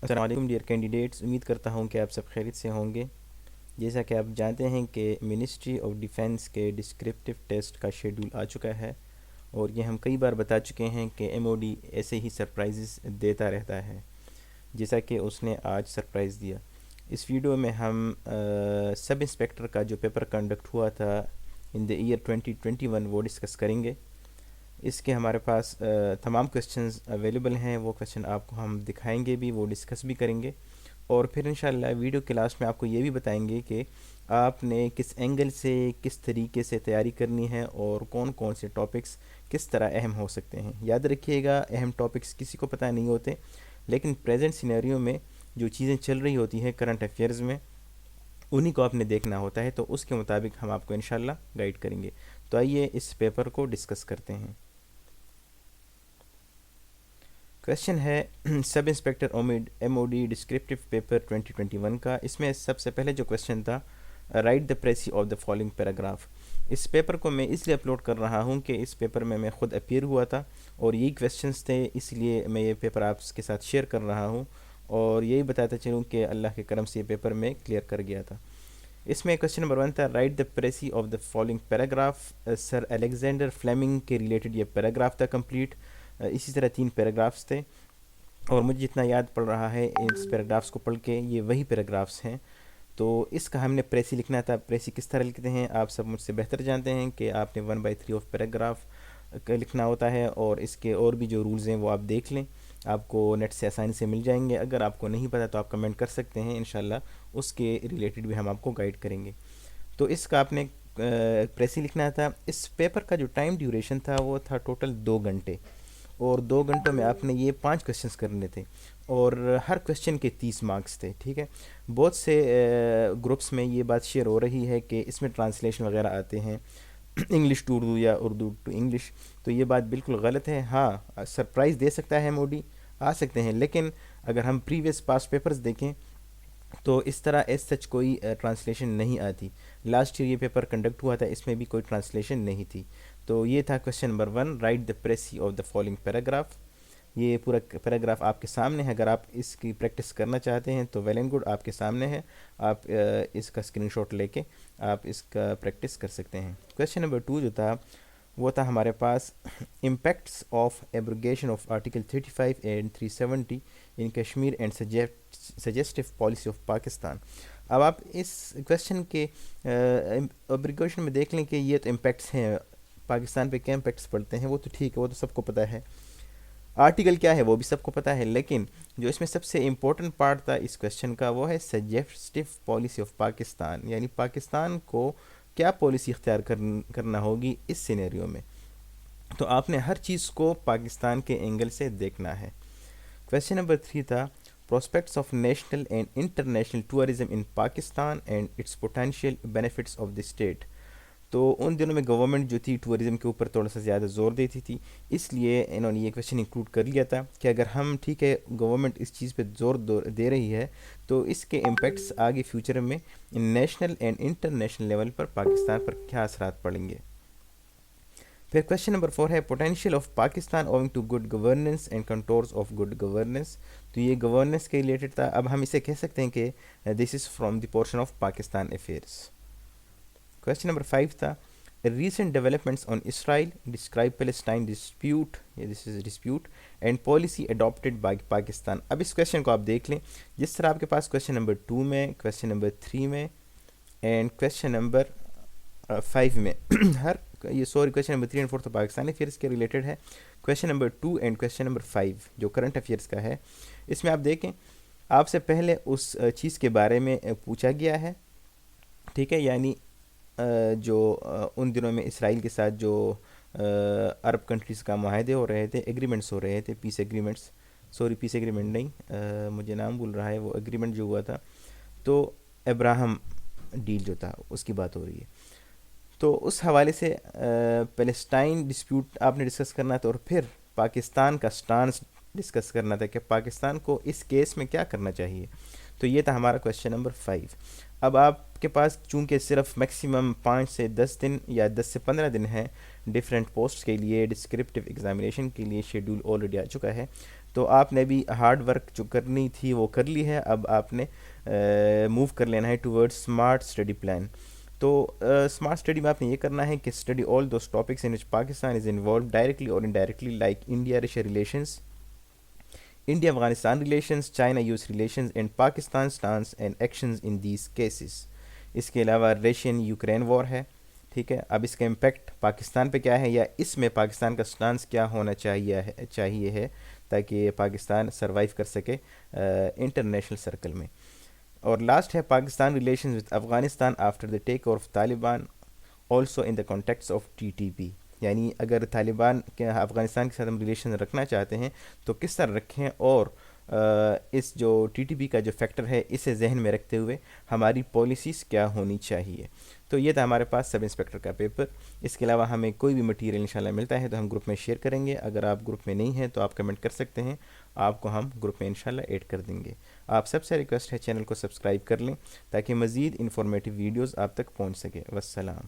السلام علیکم dear candidates, امید کرتا ہوں کہ آپ سب خیریت سے ہوں گے۔ جیسا کہ آپ جانتے ہیں کہ منسٹری آف ڈیفنس کے ڈسکرپٹیو ٹیسٹ کا شیڈول آ چکا ہے، اور یہ ہم کئی بار بتا چکے ہیں کہ ایم او ڈی ایسے ہی سرپرائزز دیتا رہتا ہے، جیسا کہ اس نے آج سرپرائز دیا۔ اس ویڈیو میں ہم سب انسپیکٹر کا جو پیپر کنڈکٹ ہوا تھا ان دا ایئر 2021 وہ ڈسکس کریں گے۔ اس کے ہمارے پاس تمام کویسچنز اویلیبل ہیں، وہ کویسچن آپ کو ہم دکھائیں گے بھی، وہ ڈسکس بھی کریں گے، اور پھر انشاءاللہ ویڈیو کے لاسٹ میں آپ کو یہ بھی بتائیں گے کہ آپ نے کس اینگل سے کس طریقے سے تیاری کرنی ہے اور کون کون سے ٹاپکس کس طرح اہم ہو سکتے ہیں۔ یاد رکھیے گا، اہم ٹاپکس کسی کو پتہ نہیں ہوتے، لیکن پریزنٹ سینیریو میں جو چیزیں چل رہی ہوتی ہیں کرنٹ افیئرز میں، انہی کو آپ نے دیکھنا ہوتا ہے، تو اس کے مطابق ہم آپ کو انشاءاللہ گائیڈ کریں گے۔ تو آئیے اس پیپر کو ڈسکس کرتے ہیں۔ کویشچن ہے sub inspector M O D descriptive paper 2021 کا۔ اس میں سب سے پہلے جو کویشچن تھا، write the precis of the following paragraph. اس پیپر کو میں اس لیے اپلوڈ کر رہا ہوں کہ اس پیپر میں خود اپیئر ہوا تھا، اور یہی کویشچنس تھے، اس لیے میں یہ پیپر آپ کے ساتھ شیئر کر رہا ہوں، اور یہی بتاتا چلوں کہ اللہ کے کرم سے یہ پیپر میں کلیئر کر گیا تھا۔ اس میں کویشچن نمبر 1 تھا، write the precis of the following paragraph. Sir Alexander Fleming کے ریلیٹڈ یہ پیراگراف تھا کمپلیٹ۔ اسی طرح 3 پیراگرافس تھے، اور مجھے جتنا یاد پڑ رہا ہے اس پیراگرافس کو پڑھ کے، یہ وہی پیراگرافس ہیں۔ تو اس کا ہم نے پریسی لکھنا تھا۔ پریسی کس طرح لکھتے ہیں آپ سب مجھ سے بہتر جانتے ہیں کہ آپ نے 1/3 آف پیراگراف لکھنا ہوتا ہے، اور اس کے اور بھی جو رولز ہیں وہ آپ دیکھ لیں، آپ کو نیٹ سے آسانی سے مل جائیں گے۔ اگر آپ کو نہیں پتہ تو آپ کمنٹ کر سکتے ہیں، انشاءاللہ اس کے ریلیٹڈ بھی ہم آپ کو گائیڈ کریں گے۔ تو اس کا آپ نے پریسی لکھنا تھا۔ اس پیپر کا جو ٹائم ڈیوریشن تھا وہ تھا ٹوٹل 2 گھنٹے، اور 2 گھنٹوں میں آپ نے یہ 5 کویسچنس کرنے تھے، اور ہر کویسچن کے 30 مارکس تھے، ٹھیک ہے۔ بہت سے گروپس میں یہ بات شیئر ہو رہی ہے کہ اس میں ٹرانسلیشن وغیرہ آتے ہیں انگلش ٹو اردو یا اردو ٹو انگلش، تو یہ بات بالکل غلط ہے۔ ہاں، سرپرائز دے سکتا ہے موڈی، آ سکتے ہیں، لیکن اگر ہم پریویس پاسٹ پیپرز دیکھیں تو اس طرح ایز سچ کوئی ٹرانسلیشن نہیں آتی۔ لاسٹ ایئر یہ پیپر کنڈکٹ ہوا تھا، اس میں بھی کوئی ٹرانسلیشن نہیں تھی۔ تو یہ تھا question number 1، right the precis of the following paragraph. یہ پورا پیراگراف آپ کے سامنے ہے، اگر آپ اس کی پریکٹس کرنا چاہتے ہیں تو ویل اینڈ گڈ، آپ کے سامنے ہے، آپ اس کا اسکرین شاٹ لے کے آپ اس کا پریکٹس کر سکتے ہیں۔ کویشچن نمبر 2 جو تھا وہ تھا ہمارے پاس، impacts of abrogation of article 35 and 370 in Kashmir and suggestive policy of Pakistan. اب آپ اس کویشچن کے ایبروگیشن میں دیکھ لیں کہ یہ تو امپیکٹس ہیں، پاکستان پہ کیا امپیکٹس پڑتے ہیں، وہ تو ٹھیک ہے، وہ تو سب کو پتہ ہے۔ آرٹیکل کیا ہے وہ بھی سب کو پتہ ہے، لیکن جو اس میں سب سے امپورٹنٹ پارٹ تھا اس کویشچن کا وہ ہے سجیسٹو پالیسی آف پاکستان، یعنی پاکستان کو کیا پالیسی اختیار کرنا ہوگی اس سینیریو میں۔ تو آپ نے ہر چیز کو پاکستان کے اینگل سے دیکھنا ہے۔ کویشچن نمبر 3 تھا، prospects of national and international tourism in Pakistan and its potential benefits of the state. تو ان دنوں میں گورنمنٹ جو تھی ٹورزم کے اوپر تھوڑا سا زیادہ زور دیتی تھی، اس لیے انہوں نے یہ کویشچن انکلوڈ کر لیا تھا کہ اگر ہم ٹھیک ہے گورنمنٹ اس چیز پہ زور دے رہی ہے تو اس کے امپیکٹس آگے فیوچر میں نیشنل اینڈ انٹرنیشنل لیول پر پاکستان پر کیا اثرات پڑیں گے۔ پھر کویشچن نمبر 4 ہے، potential of Pakistan owing to good governance and controls of good governance. تو یہ گورننس کے ریلیٹڈ تھا۔ اب ہم اسے کہہ سکتے ہیں کہ this is from the portion of Pakistan affairs. Question number 5 تھا، recent developments on Israel describe Palestine dispute, this is dispute and policy adopted by Pakistan. اب اس کویشچن کو آپ دیکھ لیں، جس طرح آپ کے پاس کویشچن نمبر 2 میں، کویشچن نمبر 3 میں اینڈ کویشچن نمبر 5 میں کویشچن نمبر 3 اینڈ 4 تو پاکستانی افیئرس کے ریلیٹڈ ہے۔ Question number 2 and question number 5 جو کرنٹ افیئرس کا ہے، اس میں آپ دیکھیں آپ سے پہلے اس چیز کے بارے میں پوچھا گیا ہے، ٹھیک ہے، یعنی جو ان دنوں میں اسرائیل کے ساتھ جو عرب کنٹریز کا معاہدے ہو رہے تھے، ایگریمنٹس ہو رہے تھے، پیس ایگریمنٹ نہیں، مجھے نام بھول رہا ہے، وہ ایگریمنٹ جو ہوا تھا، تو ابراہم ڈیل جو تھا اس کی بات ہو رہی ہے۔ تو اس حوالے سے پیلسٹائن ڈسپیوٹ آپ نے ڈسکس کرنا تھا، اور پھر پاکستان کا سٹانس ڈسکس کرنا تھا کہ پاکستان کو اس کیس میں کیا کرنا چاہیے۔ تو یہ تھا ہمارا کویشچن نمبر 5۔ اب آپ کے پاس چونکہ صرف میکسیمم 5 سے 10 دن یا 10 سے 15 دن ہیں ڈیفرنٹ پوسٹ کے لیے، ڈسکرپٹیو ایگزامینیشن کے لیے شیڈول آلریڈی آ چکا ہے، تو آپ نے بھی ہارڈ ورک جو کرنی تھی وہ کر لی ہے، اب آپ نے موو کر لینا ہے ٹورڈ اسمارٹ اسٹڈی پلان. تو اسمارٹ اسٹڈی میں آپ نے یہ کرنا ہے کہ study all those topics in which Pakistan is involved directly اور indirectly, like India Russia relations, India Afghanistan relations, China U S relations and Pakistan stance and actions in these cases. اس کے علاوہ ریشین یوکرین وار ہے. ٹھیک ہے، اب اس کا امپیکٹ پاکستان پہ کیا ہے، یا اس میں پاکستان کا سٹانس کیا ہونا چاہیے ہے تاکہ پاکستان سروائیو کر سکے انٹرنیشنل سرکل میں. اور لاسٹ ہے Pakistan relations with Afghanistan after the take over of Taliban, also in the contacts of T T P. یعنی اگر طالبان کے افغانستان کے ساتھ ہم ریلیشن رکھنا چاہتے ہیں تو کس طرح رکھیں، اور اس جو ٹی ٹی پی کا جو فیکٹر ہے اسے ذہن میں رکھتے ہوئے ہماری پالیسیز کیا ہونی چاہیے. تو یہ تھا ہمارے پاس سب انسپیکٹر کا پیپر. اس کے علاوہ ہمیں کوئی بھی مٹیریل انشاءاللہ ملتا ہے تو ہم گروپ میں شیئر کریں گے. اگر آپ گروپ میں نہیں ہیں تو آپ کمنٹ کر سکتے ہیں، آپ کو ہم گروپ میں انشاءاللہ ایڈ کر دیں گے. آپ سب سے ریکویسٹ ہے چینل کو سبسکرائب کر لیں تاکہ مزید انفارمیٹیو ویڈیوز آپ تک پہنچ سکے. والسلام.